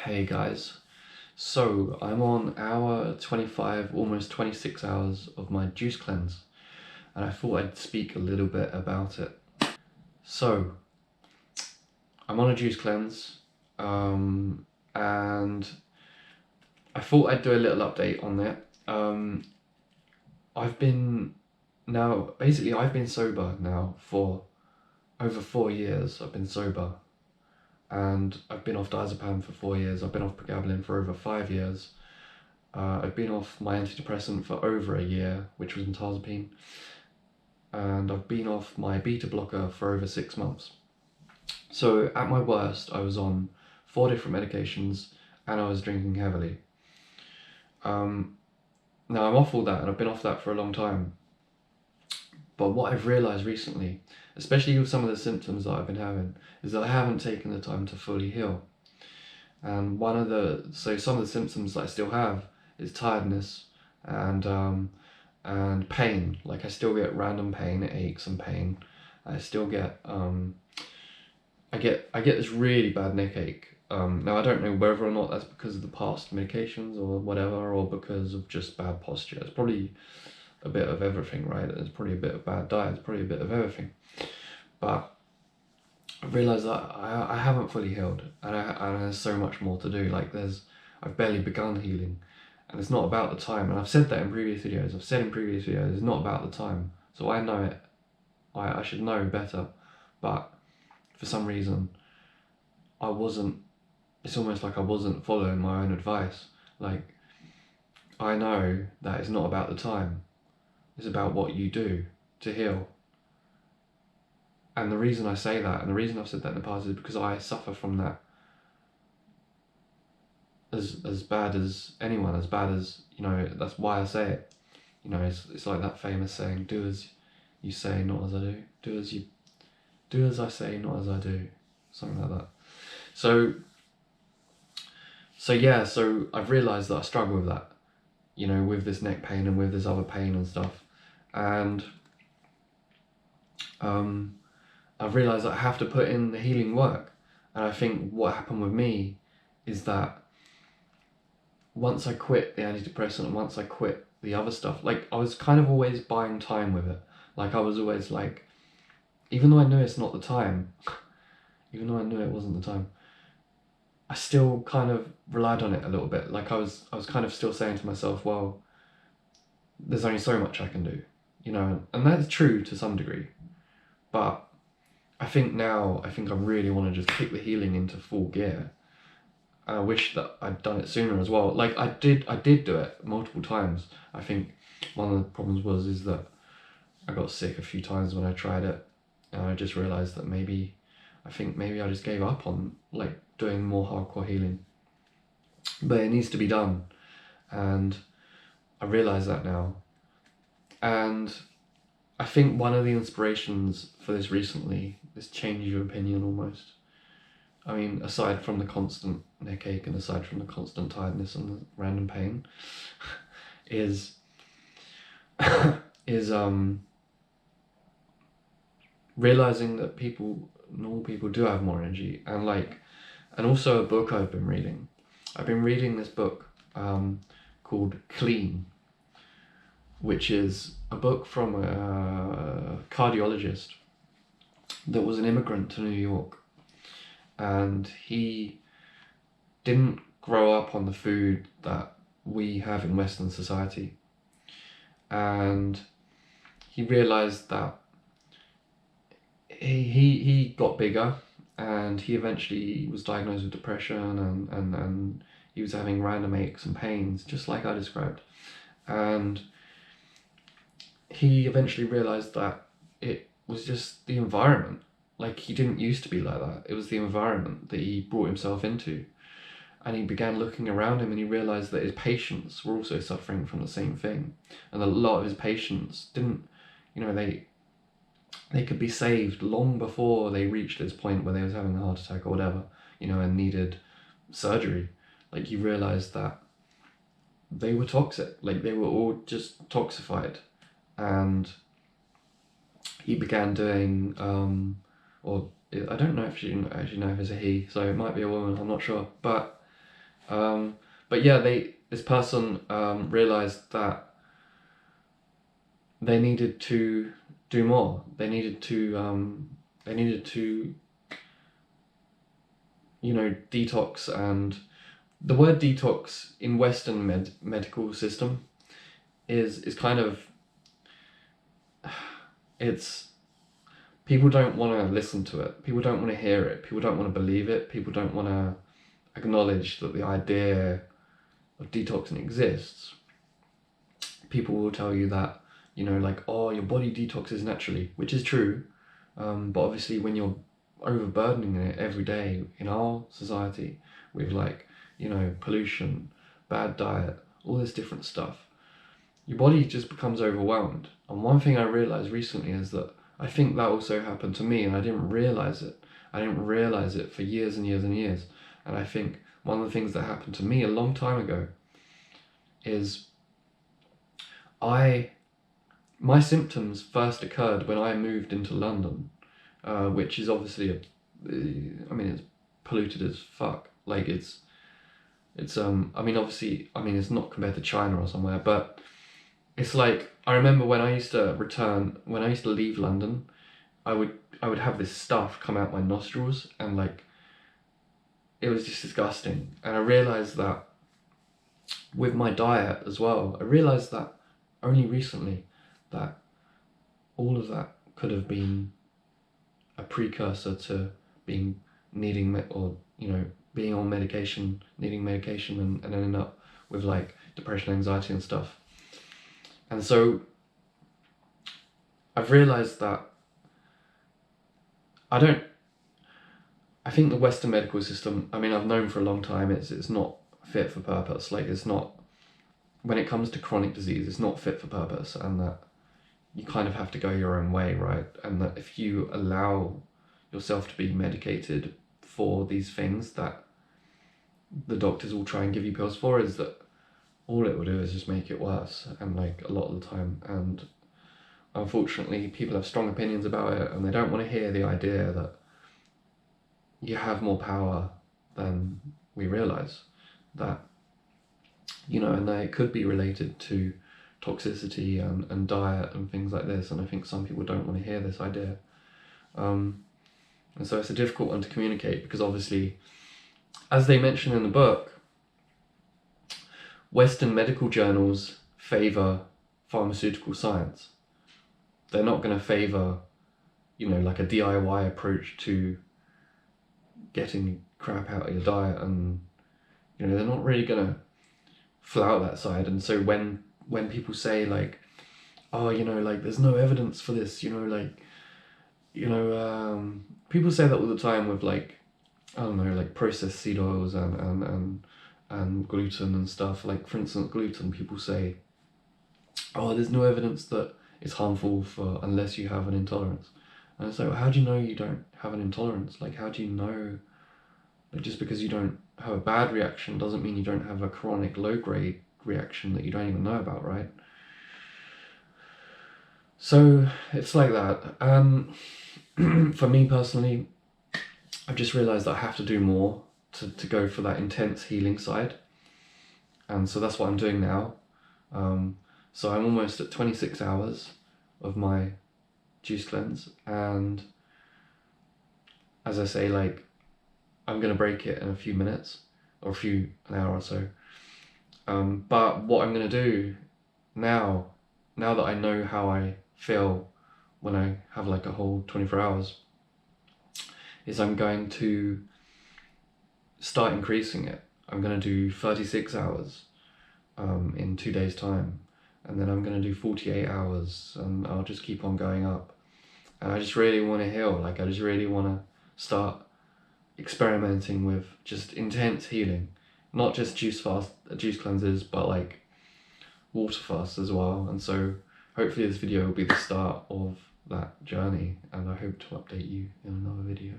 Hey guys, so I'm on hour 25, almost 26 hours of my juice cleanse, and I thought I'd speak a little bit about it. So, I'm on a juice cleanse, and I thought I'd do a little update on it. I've been I've been sober now for over 4 years. I've been sober, and I've been off diazepam for 4 years. I've been off pregabalin for over 5 years. I've been off my antidepressant for over a year, which was mirtazapine, and I've been off my beta blocker for over 6 months. So at my worst, I was on 4 different medications and I was drinking heavily. Now I'm off all that and I've been off that for a long time. But what I've realised recently, especially with some of the symptoms that I've been having, is that I haven't taken the time to fully heal. And some of the symptoms that I still have is tiredness and pain. Like I still get random pain, aches and pain. I still get I get this really bad neck ache. Now I don't know whether or not that's because of the past medications or whatever, or because of just bad posture. It's probably a bit of everything, right? It's probably a bit of bad diet. It's probably a bit of everything. But I realised that I haven't fully healed, and there's so much more to do. I've barely begun healing, and it's not about the time. And I've said that in previous videos. It's not about the time. So I know it. I should know better, but for some reason, I wasn't. It's almost like I wasn't following my own advice. Like, I know that it's not about the time. It's about what you do to heal. And the reason I say that, and the reason I've said that in the past, is because I suffer from that as bad as anyone, as bad as, that's why I say it. It's like that famous saying, do as you say, not as I do. Do as I say, not as I do. Something like that. So I've realised that I struggle with that, with this neck pain and with this other pain and stuff. And I've realised that I have to put in the healing work. And I think what happened with me is that once I quit the antidepressant and once I quit the other stuff, like I was kind of always buying time with it. Like I was always like, even though I knew it's not the time, even though I knew it wasn't the time, I still kind of relied on it a little bit. Like I was kind of still saying to myself, well, there's only so much I can do, and that's true to some degree. But I think I really want to just kick the healing into full gear. And I wish that I'd done it sooner as well. Like I did do it multiple times. I think one of the problems is that I got sick a few times when I tried it, and I just realised that maybe I just gave up on like doing more hardcore healing. But it needs to be done, and I realise that now. And I think one of the inspirations for this recently, this change of opinion almost, I mean, aside from the constant neck ache and aside from the constant tiredness and the random pain, is realizing that normal people do have more energy, and also a book I've been reading. I've been reading this book called Clean, which is a book from a cardiologist that was an immigrant to New York, and he didn't grow up on the food that we have in Western society, and he realized that he got bigger, and he eventually was diagnosed with depression, and he was having random aches and pains, just like I described. And he eventually realized that it was just the environment. Like, he didn't used to be like that. It was the environment that he brought himself into. And he began looking around him, and he realized that his patients were also suffering from the same thing. And a lot of his patients didn't, they could be saved long before they reached this point where they was having a heart attack or whatever, and needed surgery. Like, he realized that they were toxic. Like, they were all just toxified. And he began doing, or I don't know if she actually know if it's a he, so it might be a woman, I'm not sure. But But yeah, this person realized that they needed to do more. They needed to detox. And the word detox in Western medical system is kind of, it's, people don't want to listen to it. People don't want to hear it. People don't want to believe it. People don't want to acknowledge that the idea of detoxing exists. People will tell you that, like, oh, your body detoxes naturally, which is true. But obviously when you're overburdening it every day in our society with, like, pollution, bad diet, all this different stuff, your body just becomes overwhelmed. And one thing I realized recently is that I think that also happened to me, and I didn't realize it. I didn't realize it for years and years and years. And I think one of the things that happened to me a long time ago is my symptoms first occurred when I moved into London, which is obviously it's polluted as fuck. Like it's obviously, it's not compared to China or somewhere, but it's like, I remember when I used to leave London, I would have this stuff come out my nostrils, and like, it was just disgusting. And I realized that with my diet as well, I realized that only recently, that all of that could have been a precursor to being on medication, needing medication, and ending up with like depression, anxiety and stuff. And so I've realized that I think the Western medical system, I've known for a long time, it's not fit for purpose. Like, it's not, when it comes to chronic disease, it's not fit for purpose, and that you kind of have to go your own way, right? And that if you allow yourself to be medicated for these things that the doctors will try and give you pills for, is that all it will do is just make it worse, and like a lot of the time. And unfortunately, people have strong opinions about it, and they don't want to hear the idea that you have more power than we realize. That, and that it could be related to toxicity and diet and things like this. And I think some people don't want to hear this idea. And so it's a difficult one to communicate, because obviously, as they mention in the book, Western medical journals favor pharmaceutical science. They're not going to favor, like a DIY approach to getting crap out of your diet, and they're not really going to flout that side. And so when people say like, oh, like there's no evidence for this, people say that all the time with like, I don't know, like processed seed oils and gluten and stuff. Like, for instance, gluten, people say, oh, there's no evidence that it's harmful unless you have an intolerance. And it's like, well, how do you know you don't have an intolerance? Like, how do you know? Like, just because you don't have a bad reaction doesn't mean you don't have a chronic low-grade reaction that you don't even know about, right? So it's like that. For me personally, I've just realized that I have to do more to go for that intense healing side. And so that's what I'm doing now. So I'm almost at 26 hours of my juice cleanse. And as I say, like, I'm going to break it in a few minutes, or an hour or so. But what I'm going to do now that I know how I feel when I have like a whole 24 hours, is I'm going to start increasing it. I'm going to do 36 hours in 2 days' time, and then I'm going to do 48 hours, and I'll just keep on going up. And I just really want to heal. Like, I just really want to start experimenting with just intense healing, not just juice cleanses, but like water fasts as well. And so hopefully this video will be the start of that journey, and I hope to update you in another video.